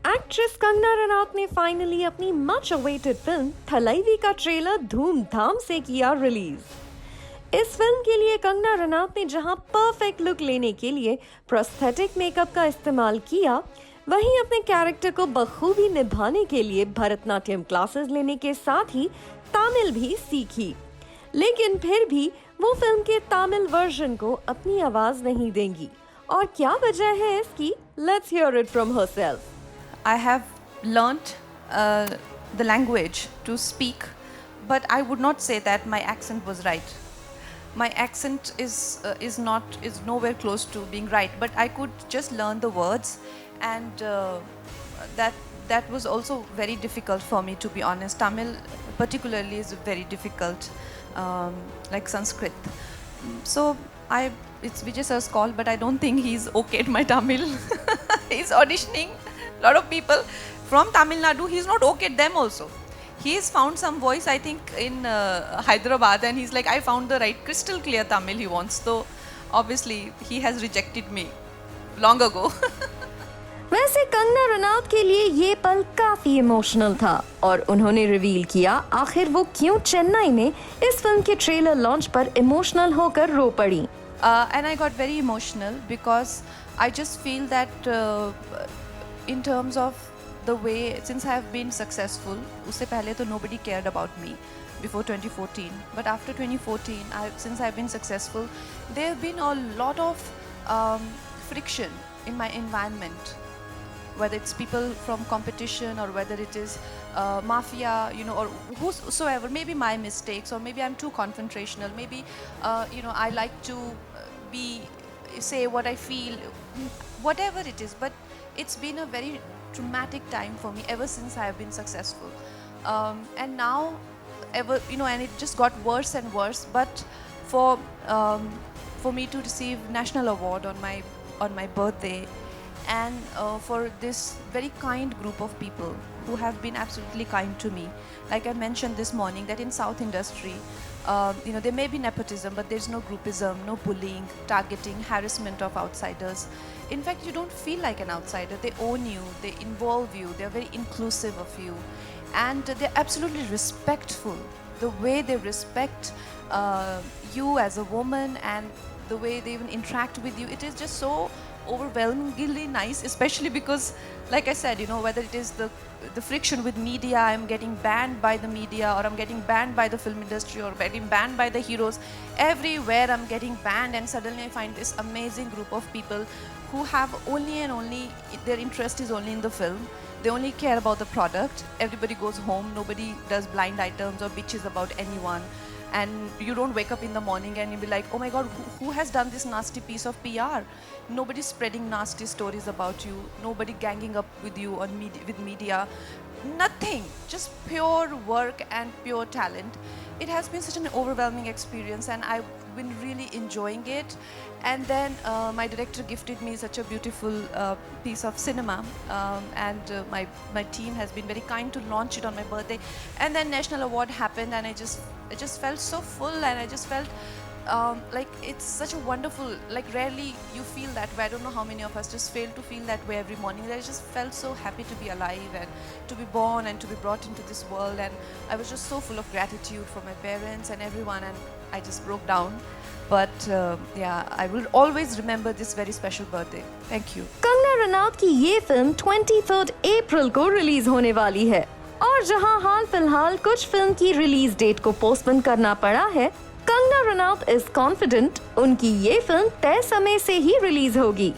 Actress Kangana Ranaut ने finally अपनी much awaited film Thalaivi का ट्रेलर धूमधाम से किया रिलीज। इस फिल्म के लिए कंगना रनौत ने जहां परफेक्ट लुक लेने के लिए प्रोस्थेटिक मेकअप का इस्तेमाल किया, वहीं अपने कैरेक्टर को बखूबी निभाने के लिए भरतनाट्यम क्लासेस लेने के साथ ही तमिल भी सीखी। लेकिन फिर भी वो फिल्म के तमिल वर्जन को अपनी आवाज नहीं देंगी, और क्या वजह है इसकी? Let's hear it from herself. I have learnt the language to speak, but I would not say that my accent was right. My accent is nowhere close to being right, but I could just learn the words, and that was also very difficult for me, to be honest. Tamil particularly is very difficult, like Sanskrit. So it's Vijay sir's call, but I don't think he's okay at my Tamil. He's auditioning a lot of people from Tamil Nadu. He's not okay at them also. He's found some voice, I think, in Hyderabad, and he's like, I found the right crystal clear Tamil he wants. So obviously he has rejected me long ago. वैसे कंगना रनौत के लिए ये पल काफी emotional था, और उन्होंने reveal किया आखिर वो क्यों चेन्नई में इस फिल्म के ट्रेलर लॉन्च पर इमोशनल होकर रो पड़ी। And I got very emotional because I just feel that in terms of the way, since I have been successful, usse pehle to nobody cared about me before 2014, but after 2014, since I've been successful, there have been a lot of friction in my environment, whether it's people from competition or whether it is mafia, or whosoever, maybe my mistakes, or maybe I'm too confrontational, maybe I like to say what I feel, whatever it is, but it's been a very traumatic time for me ever since I have been successful, and now and it just got worse and worse. But for me to receive national award on my birthday, and for this very kind group of people who have been absolutely kind to me, like I mentioned this morning, that in South industry, there may be nepotism, but there's no groupism, no bullying, targeting, harassment of outsiders. In fact, you don't feel like an outsider. They own you, they involve you, they're very inclusive of you, and they're absolutely respectful. The way they respect you as a woman, and the way they even interact with you, it is just so overwhelmingly nice, especially because, like I said, whether it is the friction with media, I'm getting banned by the media, or I'm getting banned by the film industry, or getting banned by the heroes. Everywhere I'm getting banned, and suddenly I find this amazing group of people who have only and only, their interest is only in the film. They only care about the product. Everybody goes home, nobody does blind items or bitches about anyone. And you don't wake up in the morning and you'll be like, oh my god, who has done this nasty piece of PR? Nobody's spreading nasty stories about you, nobody ganging up with you on with media, nothing, just pure work and pure talent. It has been such an overwhelming experience, and I've been really enjoying it. And then my director gifted me such a beautiful piece of cinema, and my team has been very kind to launch it on my birthday. And then national award happened, and I just felt so full, and I just felt like it's such a wonderful, like rarely you feel that way. I don't know how many of us just fail to feel that way every morning. I just felt so happy to be alive and to be born and to be brought into this world, and I was just so full of gratitude for my parents and everyone, and I just broke down. But I will always remember this very special birthday. Thank you. Kangana Ranaut की ये film 23 अप्रैल को release होने वाली है, और जहां हाल फिलहाल कुछ फिल्म की रिलीज डेट को पोस्टपोन करना पड़ा है, कंगना रनौत इज कॉन्फिडेंट उनकी ये फिल्म तय समय से ही रिलीज होगी।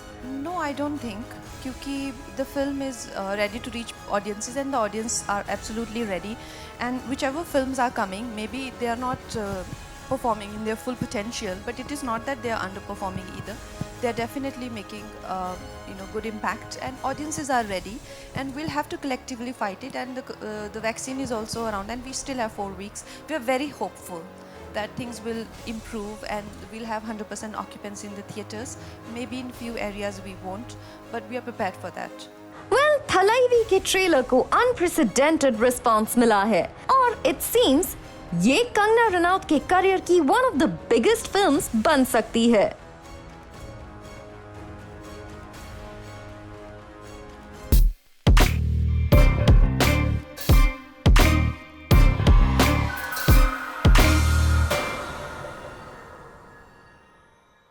No, I don't think, क्योंकि the film is ready to reach audiences, and the audience are absolutely ready. And whichever films are coming, maybe they are not performing in their full potential, but it is not that they are underperforming either. They are definitely making good impact, and audiences are ready, and we'll have to collectively fight it. And the vaccine is also around, and we still have 4 weeks. We are very hopeful that things will improve, and we'll have 100% occupancy in the theatres. Maybe in few areas we won't, but we are prepared for that. Well, Thalaivi के trailer को unprecedented response मिला है, और it seems ये कंगना रनौत के career की one of the biggest films बन सकती है।